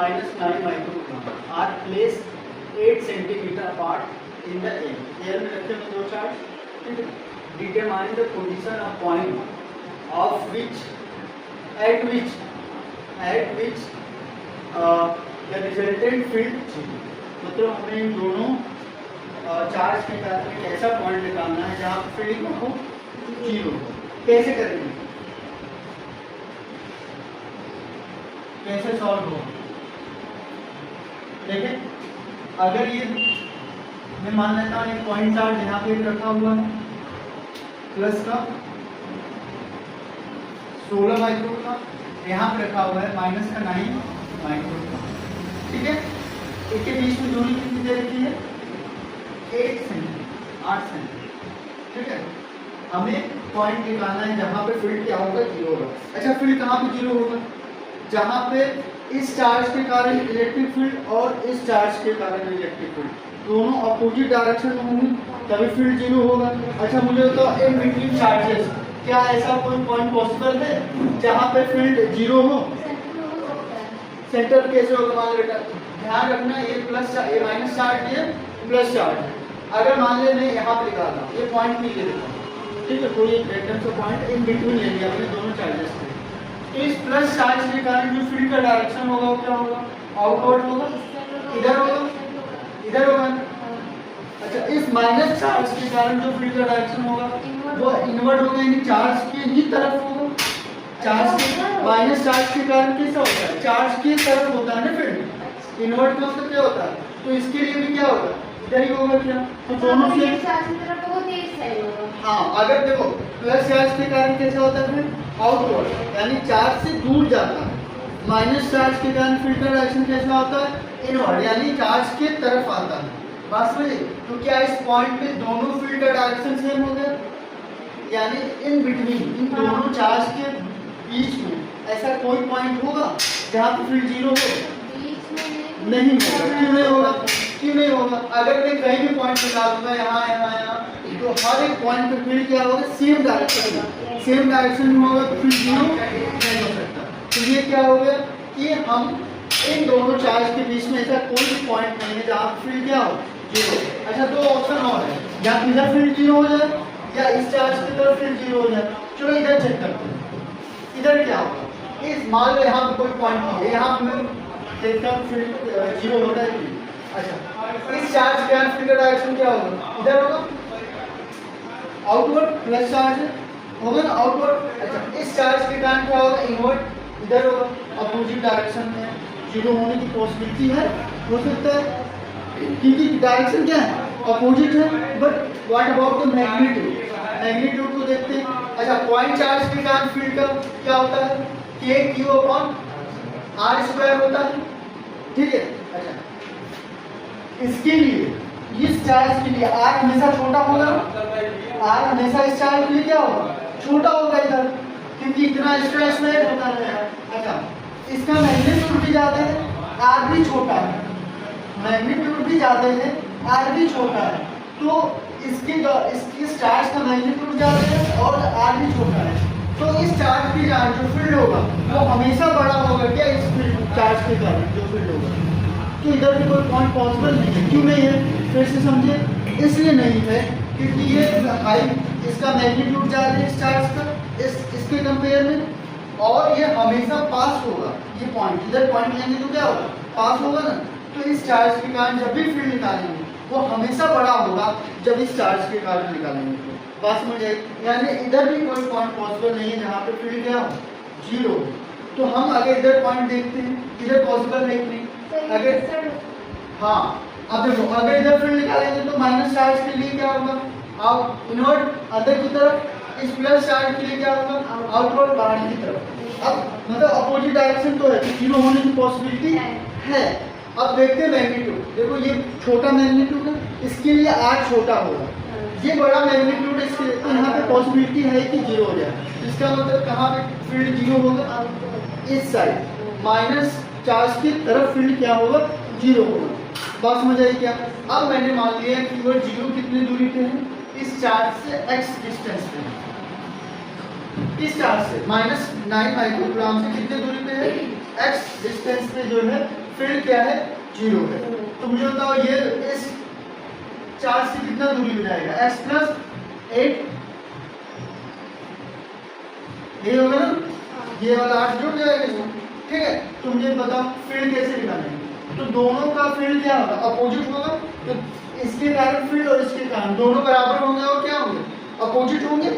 -9 microcoulomb are place 8 centimetre apart in the air में रखे हुए दो चार्ज, ठीक है। Determine the position of point of which at which the resultant field, मतलब हमें इन दोनों चार्ज के कारण एक ऐसा पॉइंट निकालना है जहाँ फील्ड हो 0। कैसे करेंगे, कैसे सॉल्व हो? देखिए, अगर ये मैं मान लेता हूँ एक पॉइंट चार्ज यहाँ पे रखा हुआ है प्लस का 16 माइक्रोकूलम, यहाँ पे रखा हुआ है माइनस का 9 माइक्रोकूलम, ठीक है। इसके बीच में दूरी कितनी दे रखी है? 8 सेंटीमीटर, ठीक है। हमें पॉइंट निकालना है जहाँ पे फील्ड क्या होगा? 0 होगा। अच्छा, फील्ड कहाँ पे 0 होगा? जहाँ पे इस चार्ज के कारण इलेक्ट्रिक फील्ड और इस चार्ज के कारण इलेक्ट्रिक फील्ड दोनों अपोजिट डायरेक्शन में होंगे, तभी फील्ड 0 होगा। अच्छा, मुझे बताओ इन बिटवीन चार्जेस क्या ऐसा कोई पॉइंट पॉसिबल है जहाँ पे फील्ड 0 हो? सेंटर कैसे होगा? मान लो बेटा, ध्यान रखना, ये प्लस ये माइनस चार्ज, ये प्लस चार्ज। अगर मान ले मैं यहाँ पे निकालना, ये पॉइंट नहीं ले लेता, ठीक है, कोई एक रैंडम सा पॉइंट इन बिटवीन ले लिया अपने दोनों चार्जेस में, तो इस प्लस चार्ज के कारण जो फील्ड का डायरेक्शन होगा वो क्या होगा? आउटवर्ड होगा, इधर होगा, इधर होगा। अच्छा, इस माइनस चार्ज के कारण जो फील्ड का डायरेक्शन होगा वो इनवर्ड होगा, यानी चार्ज के ही तरफ होगा। चार्ज के माइनस चार्ज के कारण कैसा होता है? चार्ज की तरफ होता है ना फील्ड, इनवर्ड का मतलब क्या होता है? तो इसके लिए भी क्या होगा? इधर ही होगा क्या? तो दोनों से हाँ, अगर देखो प्लस चार्ज के कारण कैसा होता है? फिर आउटवर्ड, यानी चार्ज से दूर जाता है। माइनस चार्ज के कारण फील्ड का डायरेक्शन कैसा होता है? इनवर्ड, यानी चार्ज के तरफ आता है। बात समझे? तो क्या इस पॉइंट पे दोनों फील्ड का डायरेक्शन सेम हो गया? यानी इन बिटवीन, इन दोनों चार्ज के बीच में ऐसा कोई पॉइंट होगा जहाँ पे फील्ड 0 हो? नहीं होगा। क्यों नहीं होगा? क्यों नहीं होगा? अगर मैं कहीं भी पॉइंट निकाल दूंगा, यहाँ यहाँ यहाँ, तो हर एक पॉइंट पे फील्ड क्या होगा? सेम डायरेक्शन में, सेम डायरेक्शन में होगा, तो फील्ड 0 नहीं हो सकता। तो ये क्या हो गया कि हम इन दोनों चार्ज के बीच में ऐसा कोई भी पॉइंट नहीं है जहाँ फील्ड क्या हो? 0। अच्छा, दो ऑप्शन और है, या इधर फील्ड 0 हो जाए या इस चार्ज की तरफ फील्ड 0 हो जाए। चलो इधर चेक करते हैं, इधर क्या होगा? इस मान लो यहाँ पे कोई पॉइंट नहीं है, यहाँ पे देखता हूँ फील्ड 0 होता है। अच्छा, इस चार्ज के कारण फील्ड का डायरेक्शन क्या होगा? इधर होगा, आउटवर्ड, प्लस चार्ज होगा ना, आउटवर्ड। अच्छा, इस चार्ज के कारण क्या होगा? इनवर्ड, इधर होगा, अपोजिट डायरेक्शन में 0 होने की पॉसिबिलिटी है, हो सकता है, क्योंकि डायरेक्शन क्या है? अपोजिट है। But what about the magnitude? Magnitude को देखते हैं। अच्छा, पॉइंट चार्ज के कारण फील्ड का क्या होता है? kq/r² होता है, ठीक है। अच्छा, इसके लिए इस चार्ज के लिए r हमेशा छोटा होगा, r हमेशा इस चार्ज के लिए क्या होगा? छोटा होगा इधर, क्योंकि इतना स्ट्रेस नहीं होता है। अच्छा, इसका मैग्नीट्यूड भी ज्यादा है, r भी छोटा है, मैग्नीट्यूड भी ज्यादा है, r भी छोटा है, तो इस चार्ज का मैग्नीट्यूड ज्यादा है और r भी छोटा है, तो इस चार्ज की जो फील्ड होगा वो हमेशा बड़ा होगा क्या? इस फील्ड चार्ज के कारण जो फील्ड होगा। तो इधर भी कोई पॉइंट पॉसिबल नहीं है। क्यों नहीं है? फिर से समझे, इसलिए नहीं है क्योंकि ये हाई, इसका मैग्नीट्यूड ज़्यादा है इस चार्ज का इसके कंपेयर में, और ये हमेशा पास होगा। ये पॉइंट, इधर पॉइंट लेंगे तो क्या होगा? पास होगा ना। तो इस चार्ज के कारण जब भी फील्ड निकालेंगे वो हमेशा बड़ा होगा जब इस चार्ज के कारण निकालेंगे। तो बात समझ आई? यानी इधर भी कोई पॉइंट पॉसिबल नहीं है जहाँ पे फील्ड क्या हो? 0। तो हम अगर इधर पॉइंट देखते हैं, इधर पॉसिबल है कि नहीं? अगर हाँ, अब देखो, अगर इधर फील्ड निकालेंगे तो माइनस चार्ज के लिए क्या होगा? आउट, इनवर्ड अंदर की तरफ। इस प्लस चार्ज के लिए क्या होगा? आउटवर्ड, बाहर की तरफ। अब मतलब अपोजिट डायरेक्शन तो है, 0 होने की पॉसिबिलिटी है। अब देखते हैं मैग्नीट्यूड। देखो, ये छोटा मैग्नीट्यूड है, इसके लिए r छोटा होगा, ये बड़ा मैग्नीट्यूड है इसके लिए, तो यहाँ पे पॉसिबिलिटी है कि 0 हो जाए। इसका मतलब कहाँ पे फील्ड 0 होगा? इस साइड माइनस चार्ज की तरफ फील्ड क्या होगा? 0 होगा। बात समझ आई क्या? अब मैंने मान लिया कि वो 0 कितनी दूरी पे है? इस चार्ज से x डिस्टेंस पे, इस चार्ज से -9 माइक्रोग्राम से कितने दूरी पे है? x डिस्टेंस पे जो है फील्ड क्या है, 0 है। तो मुझे बताओ ये इस चार्ज से कितना दूरी हो जाएगा, x प्लस 8, ये होगा ना, ये वाला 8 जुड़ जाएगा इसमें, ठीक है। तो मुझे बताओ फील्ड कैसे निकालेंगे, तो दोनों का फील्ड क्या होगा, अपोजिट होगा। तो इसके कारण फील्ड और इसके कारण दोनों बराबर होंगे और क्या होंगे, अपोजिट होंगे।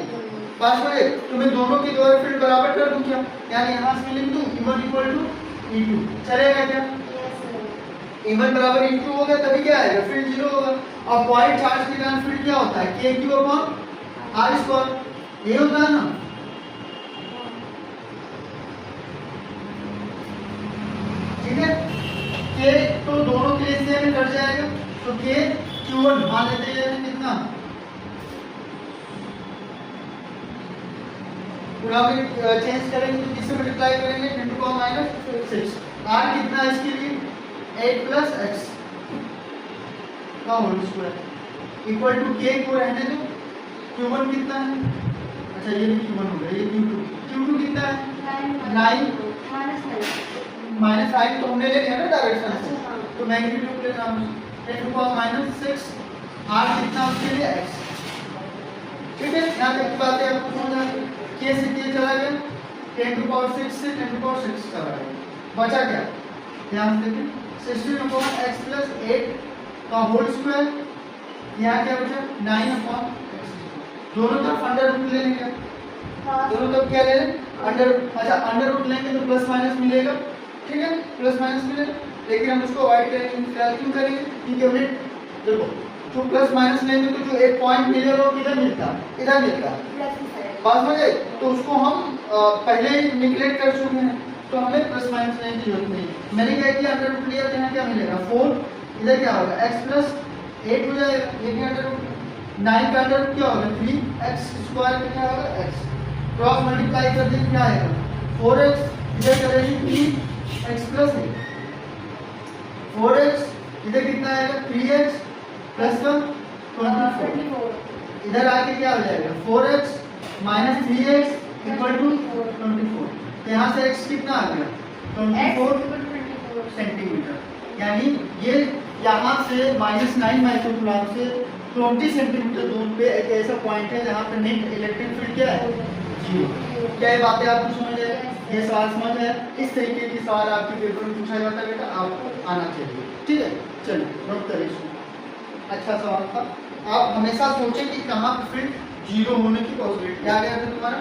पास हो गए, तो मैं दोनों के द्वारा फील्ड बराबर कर दूं क्या, यानी यहाँ से लिख दूं E1 इक्वल टू E2, चलेगा क्या, E1 बराबर E2 हो गया, तभी क्या आएगा, फील्ड 0 होगा। और पॉइंट चार्ज के कारण फील्ड क्या होता है, KQ अपॉन R स्क्वायर, ये होता है ना। ठीक है, K तो दोनों के लिए सेम कट जाएगा, तो K Q1 मान लेते हैं कितना, पूरा भी चेंज करेंगे तो किससे मल्टीप्लाई करेंगे, 10 टू पावर माइनस 6। R कितना है इसके लिए, 8 प्लस x का whole square equal to K को रहने दो, Q1 कितना है, अच्छा ये भी Q1 हो गया, ये Q2 कितना है, 9 माइनस 9 तो हमने ले लिया ना डायरेक्शन से, तो मैग्नीट्यूड लेना है 10 टू पावर माइनस 6, R कितना उसके लिए x, ठीक है। यहाँ तक की बातें आपको समझ आ गई, K से K चला गया, 10 टू पावर 6 से 10 टू पावर 6 चला गया, बचा क्या, ध्यान से देखिए 16 अपॉन x प्लस 8 का होल स्क्वायर, यहाँ क्या बचा 9 अपॉन x, दोनों तरफ अंडर रूट ले लेंगे, दोनों तरफ क्या ले लें अंडर, अच्छा अंडर रूट लेंगे तो प्लस माइनस मिलेगा, ठीक है, प्लस माइनस मिलेगा, लेकिन हम उसको अवॉइड करेंगे, क्या क्यों करेंगे, क्योंकि हमने देखो जो प्लस माइनस लेंगे तो जो एक पॉइंट मिलेगा वो किधर मिलता है, इधर मिलता है, बात हो जाए, तो उसको हम पहले ही निगलेक्ट कर चुके हैं, तो हमें प्लस माइनस लेने की जरूरत नहीं। मैंने क्या किया, अंडर रूट लिया तो यहाँ क्या मिलेगा 4, इधर क्या होगा x प्लस 8 हो जाएगा, ये भी अंडर रूट, 9 का अंडर रूट क्या होगा 3x स्क्वायर में क्या होगा x, क्रॉस मल्टीप्लाई कर दें क्या आएगा 4x, इधर करेंगे 3x प्लस 8, 4x इधर कितना आएगा 3x प्लस 24, इधर आके क्या हो जाएगा 4x minus 3x equal to 24, यहाँ से x कितना आ गया 24 सेंटीमीटर, यानी ये यहाँ से -9 माइक्रोकूलम से 20 सेंटीमीटर दूर पे एक ऐसा पॉइंट है जहाँ पे नेट इलेक्ट्रिक फील्ड क्या है 0। क्या ये बातें आपको समझ है, ये सवाल समझ है, इस तरीके की सवाल आपके पेपर में पूछा जाता है बेटा, आपको आना चाहिए, ठीक है। चलिए नोट करिए, अच्छा सवाल था, आप हमेशा सोचें कि कहाँ पे फील्ड 0 होने की पॉसिबिलिटी, आ गया था तुम्हारा,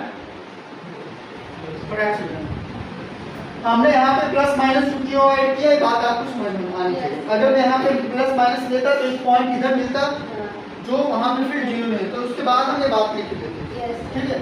हमने यहाँ पे प्लस माइनस क्यों ऐड किया, बात आपको समझ में आनी चाहिए। अगर मैं यहाँ पे प्लस माइनस लेता तो एक पॉइंट इधर मिलता जो वहाँ पे फिर 0 है, तो उसके बाद हम ये बात लिख देते, ठीक है।